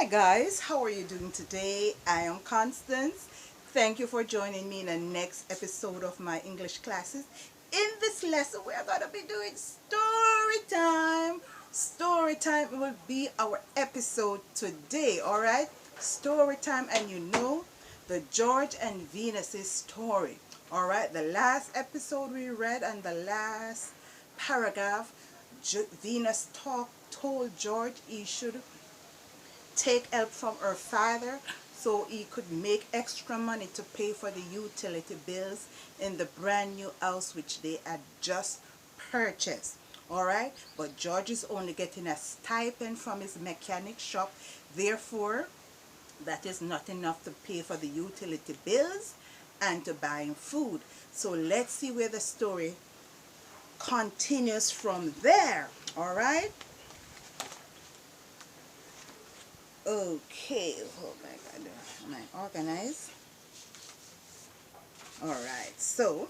guys, how are you doing today? I am Constance. Thank you for joining me in the next episode of my English classes. In this lesson, we are going to be doing story time. Story time will be our episode today, all right? Story time, and you know the George and Venus's story, all right? The last episode we read and the last paragraph, Venus told George he should take help from her father so he could make extra money to pay for the utility bills in the brand new house which they had just purchased. Alright, but George is only getting a stipend from his mechanic shop, therefore that is not enough to pay for the utility bills and to buying food. So let's see where the story continues from there. Alright. Okay, oh my god, am I organized? Alright, so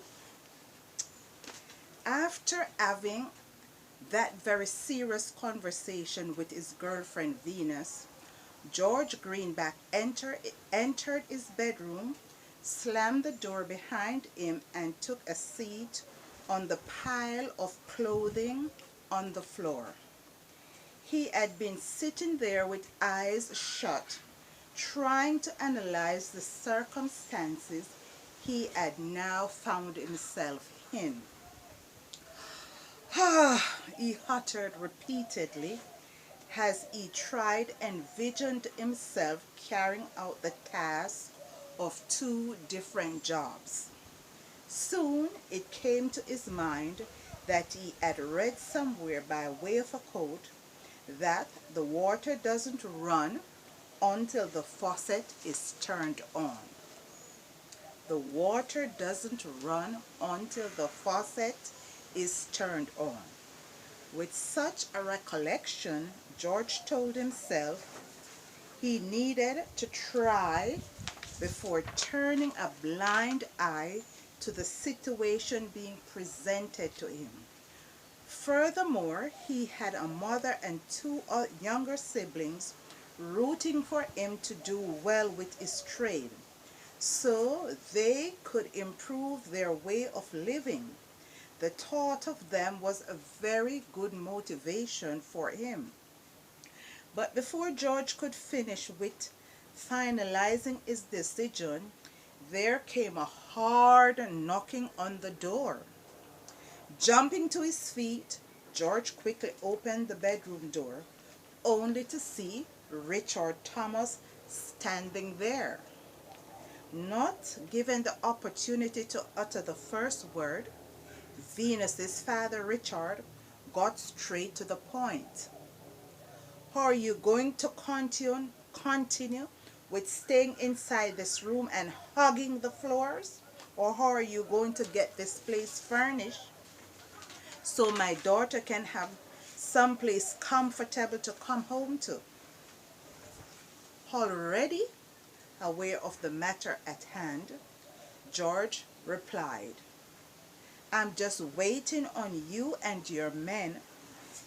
after having that very serious conversation with his girlfriend Venus, George Greenback entered his bedroom, slammed the door behind him, and took a seat on the pile of clothing on the floor. He had been sitting there with eyes shut, trying to analyze the circumstances he had now found himself in. He uttered repeatedly as he tried and envisioned himself carrying out the task of two different jobs. Soon it came to his mind that he had read somewhere by way of a quote that the water doesn't run until the faucet is turned on. The water doesn't run until the faucet is turned on. With such a recollection, George told himself he needed to try before turning a blind eye to the situation being presented to him. Furthermore, he had a mother and two younger siblings rooting for him to do well with his trade, so they could improve their way of living. The thought of them was a very good motivation for him. But before George could finish with finalizing his decision, there came a hard knocking on the door. Jumping to his feet, George quickly opened the bedroom door, only to see Richard Thomas standing there. Not given the opportunity to utter the first word, Venus's father Richard got straight to the point. Are you going to continue with staying inside this room and hugging the floors? Or how are you going to get this place furnished so my daughter can have someplace comfortable to come home to? Already aware of the matter at hand, George replied, I'm just waiting on you and your men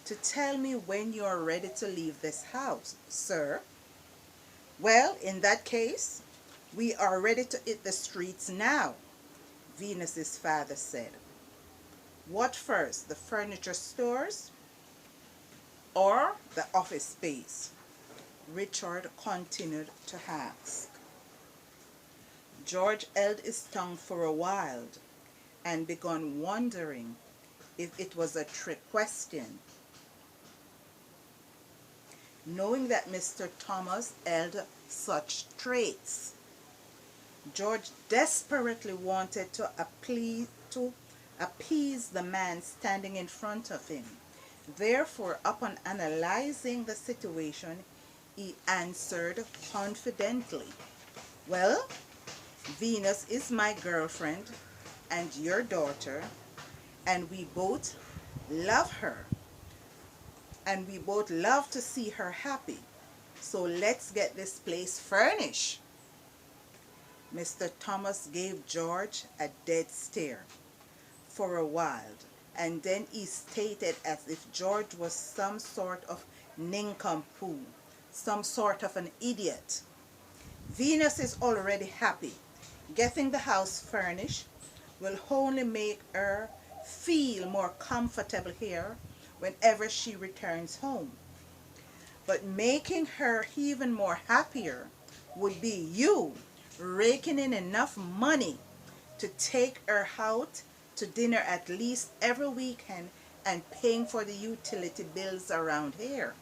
to tell me when you are ready to leave this house, sir. Well, in that case, we are ready to hit the streets now, Venus's father said. What first, the furniture stores or the office space? Richard continued to ask. George held his tongue for a while and began wondering if it was a trick question. Knowing that Mr. Thomas held such traits, George desperately wanted to appease the man standing in front of him. Therefore, upon analyzing the situation, he answered confidently, well, Venus is my girlfriend and your daughter, and we both love her, and we both love to see her happy. So let's get this place furnished. Mr. Thomas gave George a dead stare for a while, and then he stated as if George was some sort of nincompoop, some sort of an idiot. Venus is already happy. Getting the house furnished will only make her feel more comfortable here whenever she returns home. But making her even more happier would be you raking in enough money to take her out to dinner at least every weekend and paying for the utility bills around here,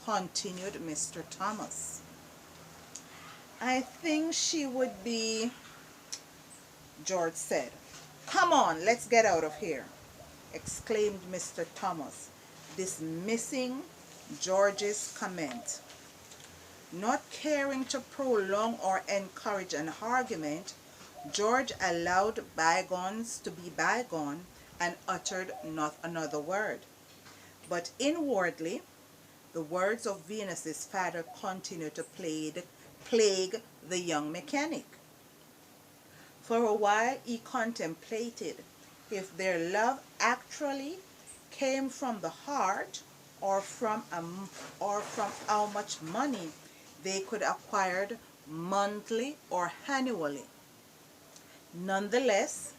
continued Mr. Thomas. I think she would be, George said. Come on, let's get out of here, exclaimed Mr. Thomas, dismissing George's comment. Not caring to prolong or encourage an argument, George allowed bygones to be bygone and uttered not another word. But inwardly, the words of Venus's father continued to plague the young mechanic. For a while he contemplated if their love actually came from the heart or from how much money they could acquire monthly or annually. Nonetheless,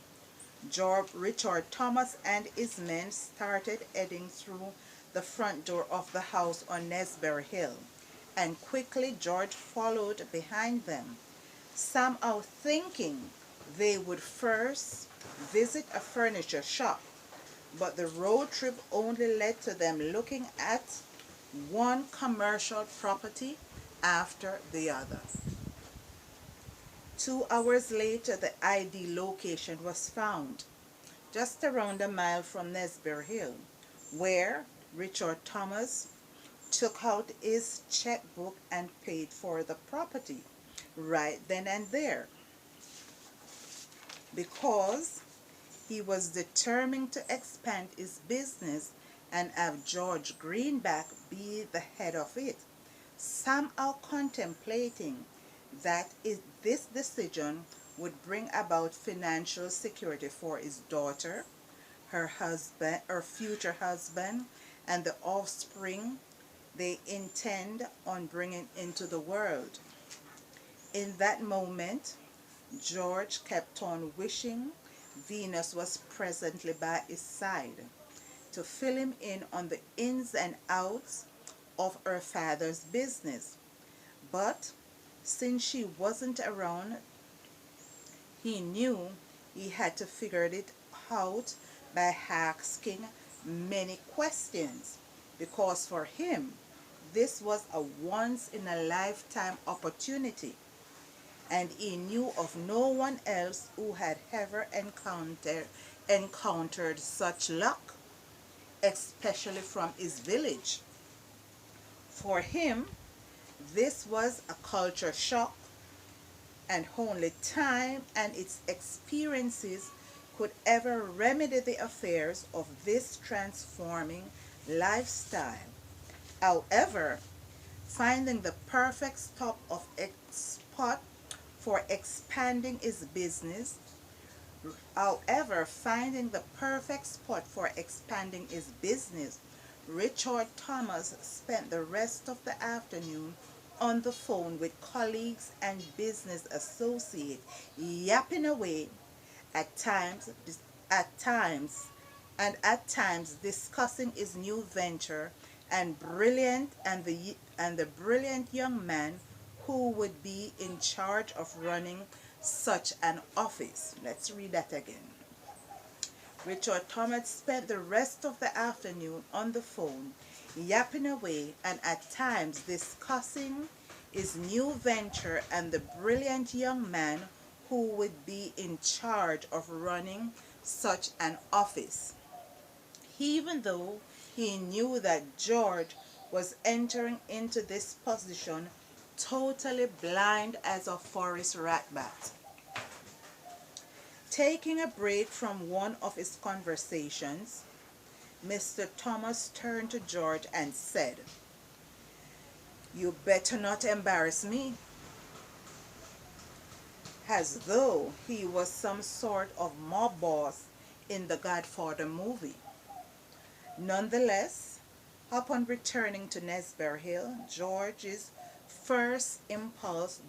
Richard Thomas and his men started heading through the front door of the house on Nesbury Hill, and quickly George followed behind them, somehow thinking they would first visit a furniture shop, but the road trip only led to them looking at one commercial property after the other. 2 hours later, the ID location was found, just around a mile from Nesbury Hill, where Richard Thomas took out his checkbook and paid for the property right then and there, because he was determined to expand his business and have George Greenback be the head of it, somehow contemplating that this decision would bring about financial security for his daughter, her husband, her future husband, and the offspring they intend on bringing into the world. In that moment, George kept on wishing Venus was presently by his side to fill him in on the ins and outs of her father's business. But since she wasn't around, he knew he had to figure it out by asking many questions, because for him this was a once-in-a-lifetime opportunity, and he knew of no one else who had ever encountered such luck, especially from his village. For him, this was a culture shock, and only time and its experiences could ever remedy the affairs of this transforming lifestyle. However, finding the perfect spot for expanding his business, Richard Thomas spent the rest of the afternoon on the phone with colleagues and business associates, yapping away, at times discussing his new venture and the brilliant young man who would be in charge of running such an office. Let's read that again. Richard Thomas spent the rest of the afternoon on the phone, yapping away and at times discussing his new venture and the brilliant young man who would be in charge of running such an office. Even though he knew that George was entering into this position totally blind as a forest rat. Taking a break from one of his conversations, Mr. Thomas turned to George and said, "You better not embarrass me," as though he was some sort of mob boss in the Godfather movie. Nonetheless, Upon returning to Nesber Hill, George's first impulse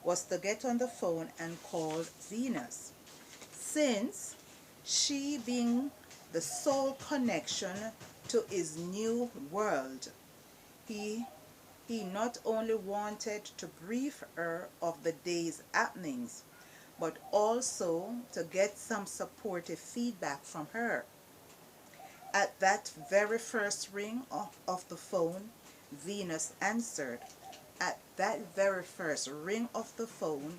was to get on the phone and call Venus, since she being the sole connection to his new world. He he not only wanted to brief her of the day's happenings, but also to get some supportive feedback from her. At that very first ring of the phone, Venus answered. At that very first ring of the phone,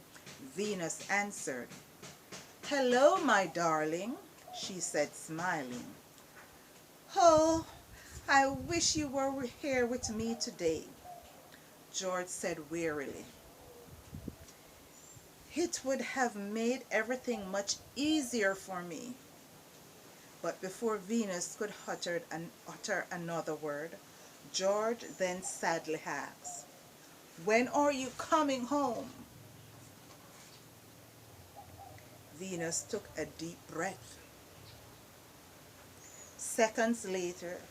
Venus answered. "Hello, my darling," she said, smiling. "Oh, I wish you were here with me today," George said wearily. "It would have made everything much easier for me." But before Venus could utter another word, George then sadly asked, "When are you coming home?" Venus took a deep breath. Seconds later,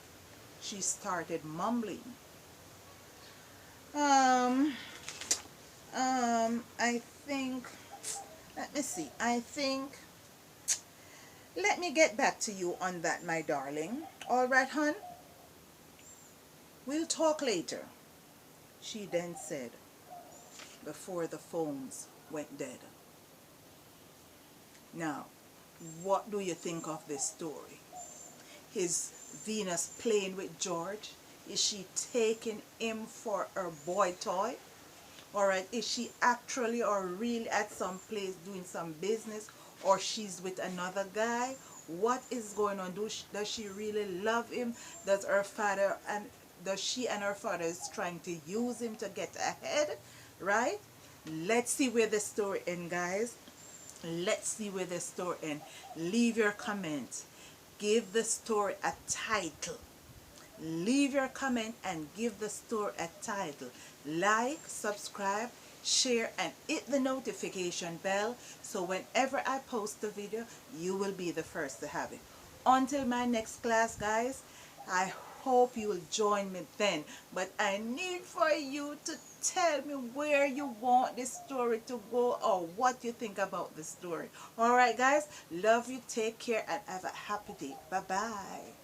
she started mumbling. Um, I think, let me see, let me get back to you on that, my darling. All right, hon? We'll talk later, she then said, before the phones went dead. Now, what do you think of this story? Is Venus playing with George? Is she taking him for her boy toy? Alright, is she actually or really at some place doing some business, or she's with another guy? What is going on? Does she really love him? Does she and her father is trying to use him to get ahead? Right? Let's see where the story ends, guys. Let's see where the story ends. Leave your comments. Give the story a title. Leave your comment and give the story a title. Like, subscribe, share, and hit the notification bell so whenever I post a video, you will be the first to have it. Until my next class, guys, I hope you will join me then. But I need for you to tell me where you want this story to go or what you think about the story. Alright, guys, love you, take care, and have a happy day. Bye-bye.